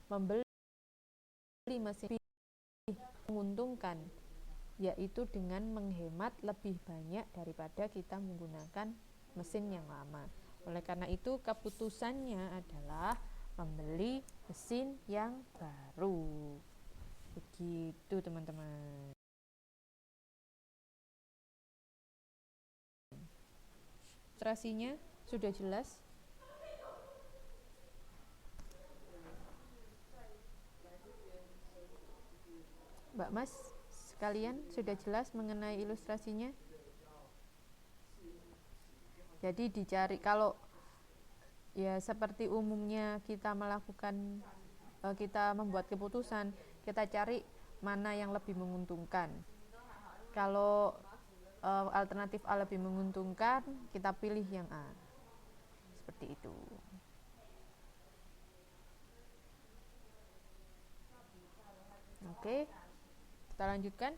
membeli mesin menguntungkan, yaitu dengan menghemat lebih banyak daripada kita menggunakan mesin yang lama. Oleh karena itu keputusannya adalah membeli mesin yang baru. Begitu teman-teman. Ilustrasinya sudah jelas? Mbak Mas sekalian sudah jelas mengenai ilustrasinya? Jadi dicari, kalau ya seperti umumnya kita melakukan, kita membuat keputusan, kita cari mana yang lebih menguntungkan. Kalau alternatif A lebih menguntungkan, kita pilih yang A. Seperti itu. Oke, kita lanjutkan.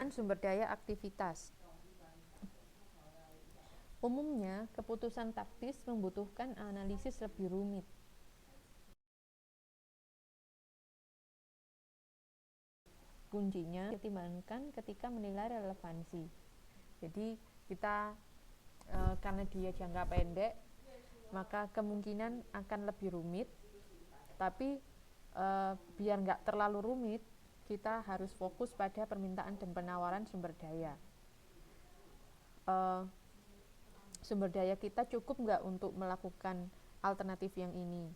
Sumber daya aktivitas. Umumnya, keputusan taktis membutuhkan analisis lebih rumit. Kuncinya dipertimbangkan ketika menilai relevansi. Jadi kita karena dia jangka pendek, maka kemungkinan akan lebih rumit. Tapi biar nggak terlalu rumit, kita harus fokus pada permintaan dan penawaran sumber daya. Sumber daya kita cukup nggak untuk melakukan alternatif yang ini.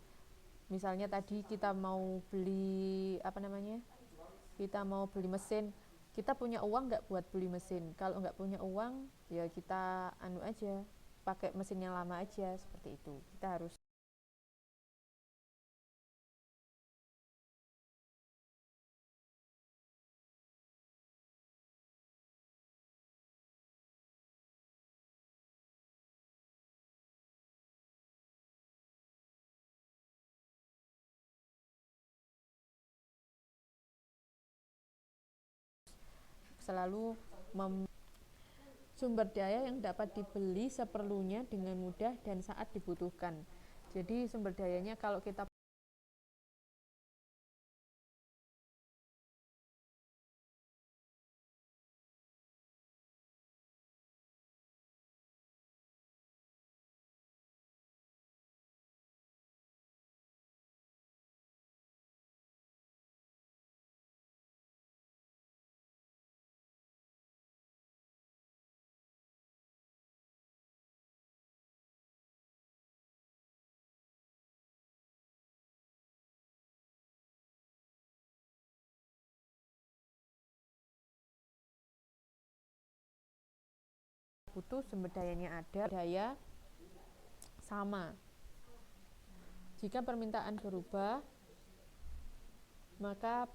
Misalnya tadi kita mau beli kita mau beli mesin, kita punya uang nggak buat beli mesin? Kalau nggak punya uang, ya kita aja, pakai mesin yang lama aja, seperti itu. Kita harus selalu sumber daya yang dapat dibeli seperlunya dengan mudah dan saat dibutuhkan. Jadi sumber dayanya kalau kita butuh sumber dayanya ada, daya sama. Jika permintaan berubah, maka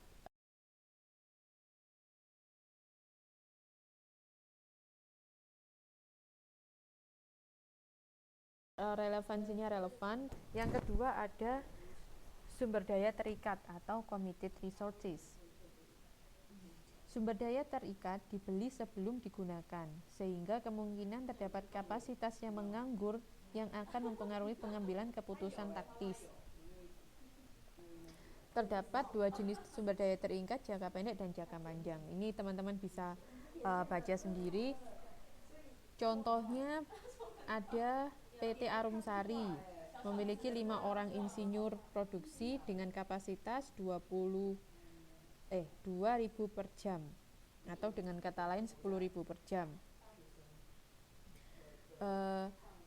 relevansinya relevan. Yang kedua ada sumber daya terikat atau committed resources. Sumber daya terikat dibeli sebelum digunakan, sehingga kemungkinan terdapat kapasitas yang menganggur yang akan mempengaruhi pengambilan keputusan taktis. Terdapat dua jenis sumber daya terikat, jangka pendek dan jangka panjang. Ini teman-teman bisa baca sendiri. Contohnya ada PT Arumsari, memiliki 5 orang insinyur produksi dengan kapasitas 2.000 per jam, atau dengan kata lain 10.000 per jam.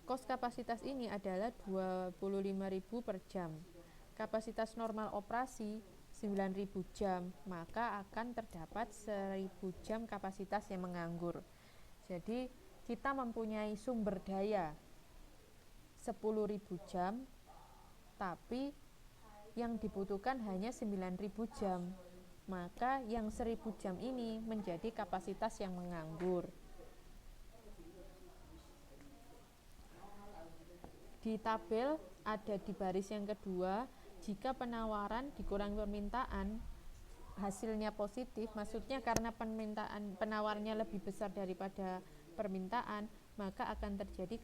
Kos kapasitas ini adalah 25.000 per jam. Kapasitas normal operasi 9.000 jam, maka akan terdapat 1.000 jam kapasitas yang menganggur. Jadi kita mempunyai sumber daya 10.000 jam, tapi yang dibutuhkan hanya 9.000 jam. maka yang 1000 jam ini menjadi kapasitas yang menganggur. Di tabel ada di baris yang kedua, jika penawaran dikurangi permintaan, hasilnya positif, maksudnya karena penawarnya lebih besar daripada permintaan, maka akan terjadi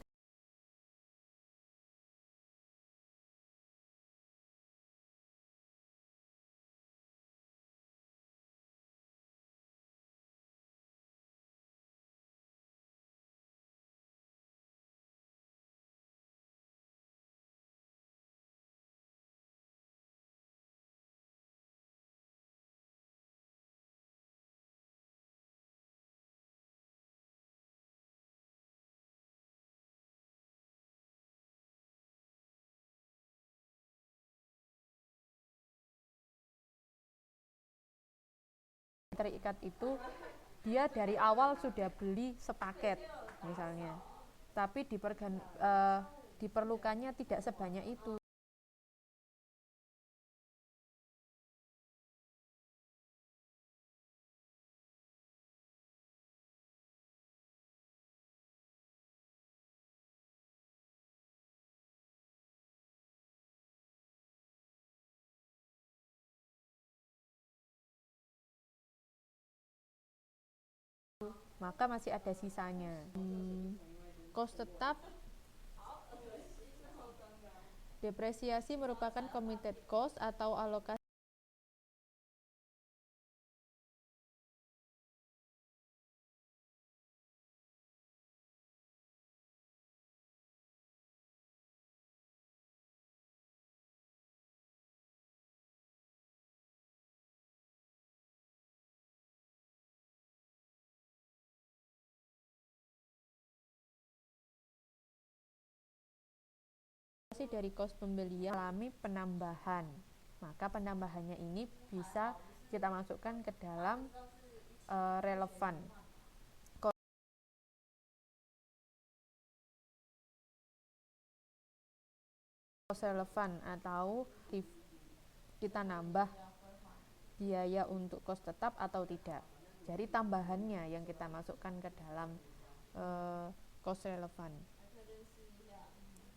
terikat itu dia dari awal sudah beli sepaket misalnya, tapi diperlukannya tidak sebanyak itu. Maka masih ada sisanya. Kos tetap, depresiasi merupakan committed cost atau alokasi dari kos pembelian alami penambahan. Maka penambahannya ini bisa kita masukkan ke dalam relevan. Kos relevan atau kita nambah biaya untuk kos tetap atau tidak. Jadi tambahannya yang kita masukkan ke dalam kos relevan.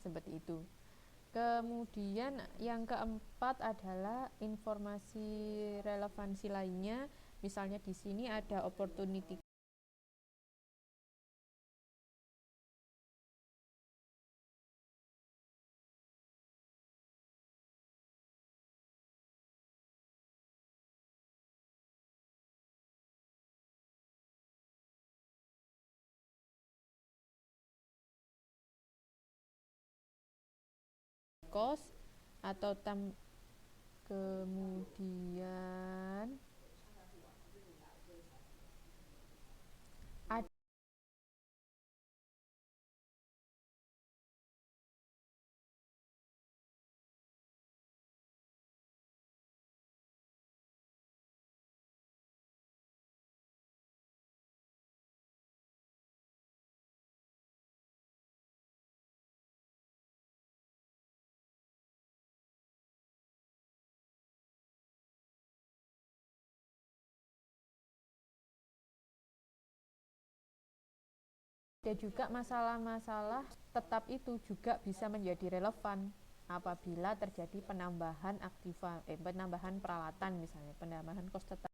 Seperti itu. Kemudian yang keempat adalah informasi relevansi lainnya. Misalnya di sini ada opportunity cost atau kemudian ada juga masalah-masalah tetap itu juga bisa menjadi relevan apabila terjadi penambahan penambahan peralatan, misalnya penambahan kos tetap.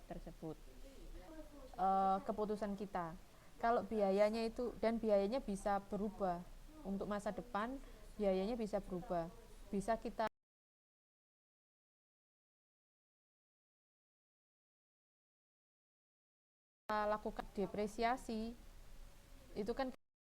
Tersebut keputusan kita. Kalau biayanya itu, dan biayanya bisa berubah untuk masa depan, biayanya bisa berubah, bisa kita lakukan depresiasi itu kan